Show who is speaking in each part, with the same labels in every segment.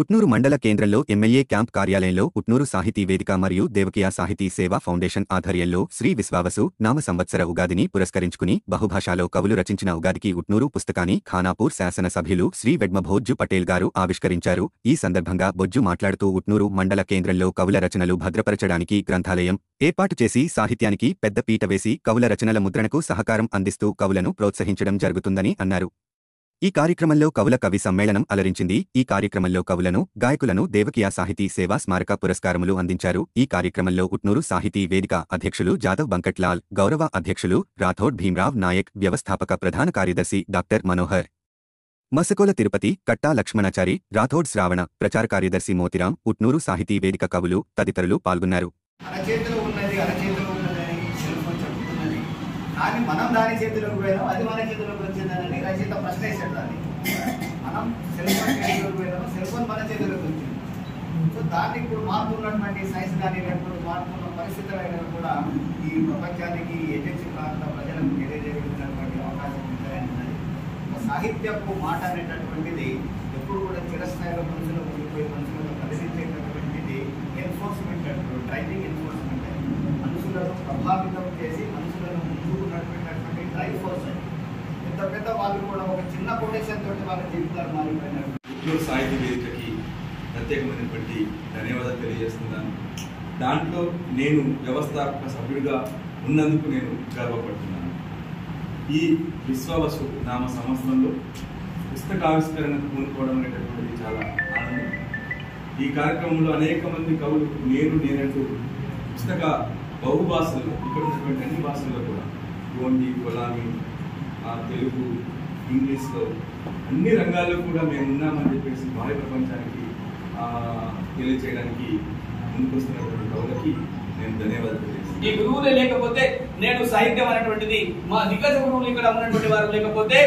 Speaker 1: ఉట్నూరు మండల కేంద్రంలో MLA camp కార్యాలయంలో ఉట్నూరు సాహితీ వేదిక మరియు దేవకియా సాహితీ సేవా ఫౌండేషన్ ఆధ్వర్యంలో శ్రీ విశ్వావసు నామ సంవత్సర ఉగాదిని పురస్కరించుకుని బహుభాషాలో కవులు రచించిన ఉగాదికి ఉట్నూరు పుస్తకాన్ని ఖానాపూర్ శాసన సభ్యులు శ్రీ వెడ్మభోజ్జు పటేల్ గారు ఆవిష్కరించారు. ఈ సందర్భంగా బొజ్జు మాట్లాడుతూ ఉట్నూరు మండల కేంద్రంలో కవుల రచనలు భద్రపరచడానికి గ్రంథాలయం ఏర్పాటు చేసి సాహిత్యానికి పెద్ద పీట వేసి కవుల రచనల ముద్రణకు సహకారం అందిస్తూ కవులను ప్రోత్సహించడం జరుగుతుందని అన్నారు. ఈ కార్యక్రమంలో కవుల కవి సమ్మేళనం అలరించింది. ఈ కార్యక్రమంలో కవులను, గాయకులను దేవకియా సాహితీ సేవా స్మారక పురస్కారములు అందించారు. ఈ కార్యక్రమంలో ఉట్నూరు సాహితీ వేదిక అధ్యక్షులు జాదవ్ బంకట్లాల్, గౌరవ అధ్యక్షులు రాథోడ్ భీమ్రావ్ నాయక్, వ్యవస్థాపక ప్రధాన కార్యదర్శి డాక్టర్ మనోహర్ మసకోల తిరుపతి, కట్టా లక్ష్మణాచారి, రాథోడ్ శ్రావణ, ప్రచార కార్యదర్శి మోతిరాం, ఉట్నూరు సాహితీ వేదిక కవులు తదితరులు పాల్గొన్నారు.
Speaker 2: కానీ మనం దాని చేతిలోకి పోయాం, అది మన చేతిలోకి వచ్చిందని రచయిత ప్రశ్న వేసాడు. దాన్ని మనం సెల్ ఫోన్ చేతిలోకి పోయాము, సెల్ ఫోన్ మన చేతిలోకి వచ్చింది. సో దాన్ని ఇప్పుడు మారుతున్నటువంటి సైన్స్ కానీ లేకపోతే మారుతున్న పరిస్థితులైనా కూడా ఈ ప్రపంచానికి ఏజెన్సీ ప్రాంత ప్రజలకు తెలియజేయగలిగినటువంటి అవకాశం ఉందని సాహిత్యపు మాట అనేటటువంటిది ఎప్పుడు కూడా చిరస్థాయిలో మనుషులు ఉండిపోయి మనుషులను కదిలించేటటువంటిది ఎన్ఫోర్స్మెంట్ అంటారు, డ్రైవింగ్ ఎన్ఫోర్స్మెంట్. మనుషులను ప్రభావితం చేసి మనుషులను ముందుకు నడిపేటటువంటి డ్రైవ్ ఫోర్స్ అని పెద్ద పెద్ద వాళ్ళు కూడా ఒక చిన్న కొటేషన్ తోటి వాళ్ళ జీవితాలు మారిపోయినారు.
Speaker 3: ఉట్నూరు సాహితీ వేదికకి ప్రత్యేకమైనటువంటి ధన్యవాదాలు తెలియజేస్తున్నాను. దాంట్లో నేను వ్యవస్థాపక సభ్యుడిగా ఉన్నందుకు నేను గర్వపడుతున్నాను. ఈ విశ్వావసు నామ సంవత్సరంలో పుస్తక ఆవిష్కరణకు పూనుకోవడం అనేటటువంటిది చాలా ఆనందం. ఈ కార్యక్రమంలో అనేక మంది కవులు నేనంటూ పుస్తక బహుభాషలు, ఇక్కడ ఉన్నటువంటి అన్ని భాషల్లో కూడా గోండి, కొలామి, తెలుగు, ఇంగ్లీష్లో అన్ని రంగాల్లో కూడా మేము ఉన్నామని చెప్పేసి బాహ్య ప్రపంచానికి తెలియచేయడానికి ముందుకొస్తున్నటువంటి కవులకి నేను ధన్యవాదాలు తెలియజేస్తాను.
Speaker 4: ఈ గురువులే లేకపోతే నేను సాహిత్యం అనేటువంటిది, మా దిగ్గజ గురువులు ఇక్కడ ఉన్నటువంటి వారు లేకపోతే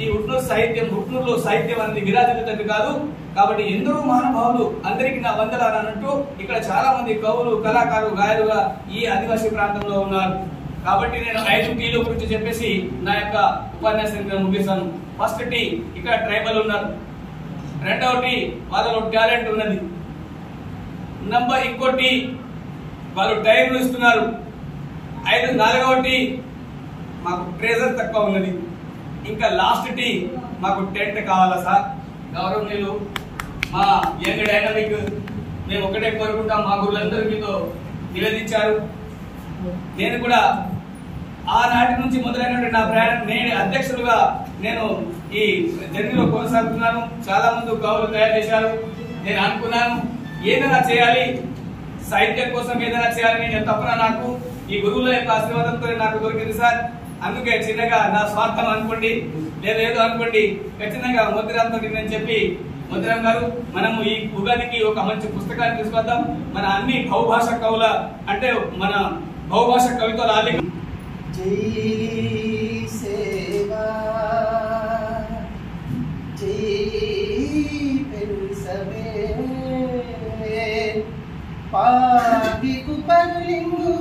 Speaker 4: ఈ ఉట్నూరులో సాహిత్యం అనేది విరాజిల్లుతుంది కాదు. కాబట్టి ఎందరో మహానుభావులు, అందరికీ నా వందనాలు అన్నట్టు ఇక్కడ చాలా మంది కవులు, కళాకారులు, గాయలుగా ఈ ఆదివాసీ ప్రాంతంలో ఉన్నారు. కాబట్టి నేను 5 టీల గురించి చెప్పేసి నా యొక్క ఉపన్యాసాన్ని ముగిస్తాను. ఫస్ట్ టీ, ఇక్కడ ట్రైబల్ ఉన్నారు. రెండవ టీ, వాళ్ళలో టాలెంట్ ఉన్నది. ఇంకోటి వాళ్ళు టైం ఇస్తున్నారు. 4వ టీ, మాకు ట్రెజర్ తక్కువ ఉన్నది. ఇంకా లాస్ట్ టీ, మాకు టెంట్ కావాలా సార్. గౌరవనీయులు మా యంగ్ డైనమిక్ మేము ఒకటే కోరుకుంటాం, మా గురువులందరూ మీతో నివేదించారు. నేను కూడా ఆనాటి నుంచి మొదలైనటువంటి నా ప్రయాణం, నేను అధ్యక్షులుగా నేను ఈ జర్నీలో కొనసాగుతున్నాను. చాలా మంది కవులు తయారు చేశారు. నేను అనుకున్నాను ఏదైనా చేయాలి, సాహిత్యం కోసం ఏదైనా చేయాలని నేను తప్పన నాకు ఈ గురువుల యొక్క ఆశీర్వాదంతో నాకు దొరికింది సార్. అందుకే చిన్నగా నా స్వార్థం అనుకోండి, లేదో అనుకోండి, ఖచ్చితంగా మోతిరాంతో నేను చెప్పి, మోతిరాం గారు మనము ఈ ఉగాదికి ఒక మంచి పుస్తకాన్ని తీసుకొద్దాం. మన అన్ని బహుభాష కవుల అంటే మన బహుభాష కవితలు ఆలి
Speaker 2: జై సేవా జై పెన్సవే పాగికు పర్లింగు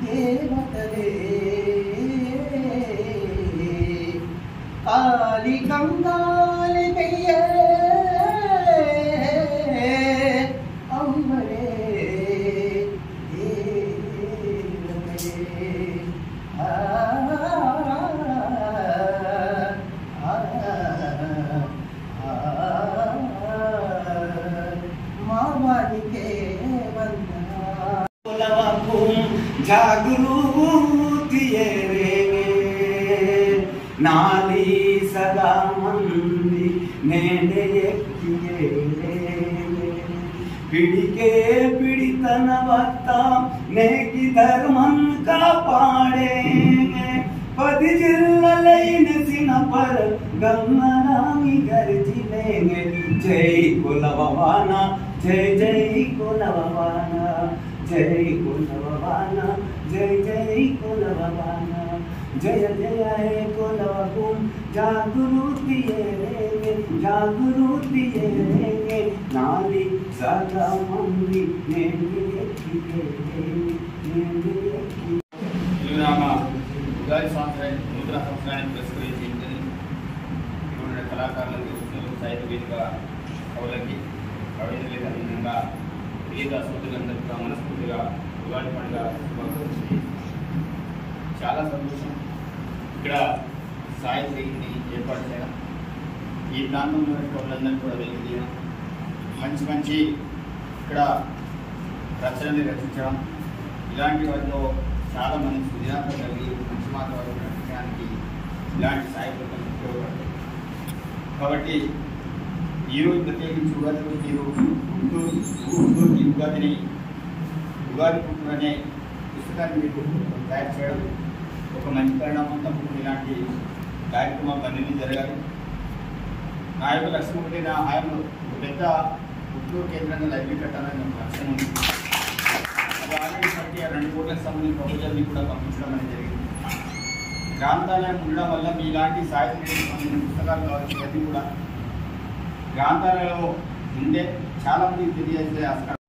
Speaker 2: దేవతలే కాలి కంగాలి పెయ్యే అమ్మరే జాగృతి నాలి సదా మంది నేనే పిడికే పిడితన వక్త నేకి ధర్మం కాపాడే 10 జిల్లలైనసిన పర గమ్మనామి గర్జిలేంగే జై కులవవాన జై జై కులవవాన జై కులవవాన జై జై కులవవాన జయ జయ హే కులవకు జాగృతి నాలి సదా మంది నేనే
Speaker 4: ఉగాది సంవత్సరాన్ని నూతన సంవత్సరాన్ని పురస్కరించి
Speaker 5: కళాకారులకి సాహిత్య వేదిక కవులకి కవితలకి అదేవిధంగా వేద సోదరులందరికీ మనస్ఫూర్తిగా ఉగాది పండుగ శుభాకాంక్షలు. చాలా సంతోషం ఇక్కడ సాహిత్య వేదికని ఏర్పాటు చేయడం, ఈ ప్రాంతంలో కవులందరినీ కూడా వెలిగియడం, మంచి మంచి ఇక్కడ రచనలు రచించడం, ఇలాంటి వాటిలో చాలా మంది సుజాత కలిగి మంచి వాతావరణం రచించడానికి ఇలాంటి సాహిత్యం ఉపయోగపడుతుంది. కాబట్టి ఈరోజు ప్రత్యేకించి ఉగాది రోజు మీరు గుంటూరుకి ఉగాది పుట్టు అనే పుస్తకాన్ని మీకు తయారు చేయడం ఒక మంచి పరిణామం. తప్పకుండా ఇలాంటి కార్యక్రమాలు అన్నీ జరగాలి. నా యొక్క లక్ష్యం ఒకటి, నా హాయంలో ఒక పెద్ద గుంటూరు కేంద్రంగా లైబ్రరీ కట్టాలని ఒక లక్ష్యం ఉంది. అది ఆల్రెడీ 2 కోట్లకు సంబంధించిన ప్రపోజల్ని కూడా పంపించడం అనేది జరిగింది. గ్రంథాలయం ఉండడం వల్ల మీలాంటి సాహిత్యానికి సంబంధించిన పుస్తకాలు కావచ్చు, ఇవన్నీ కూడా గ్రంథాలయంలో ఉంటే చాలామందికి తెలియజేసే ఆస్కారం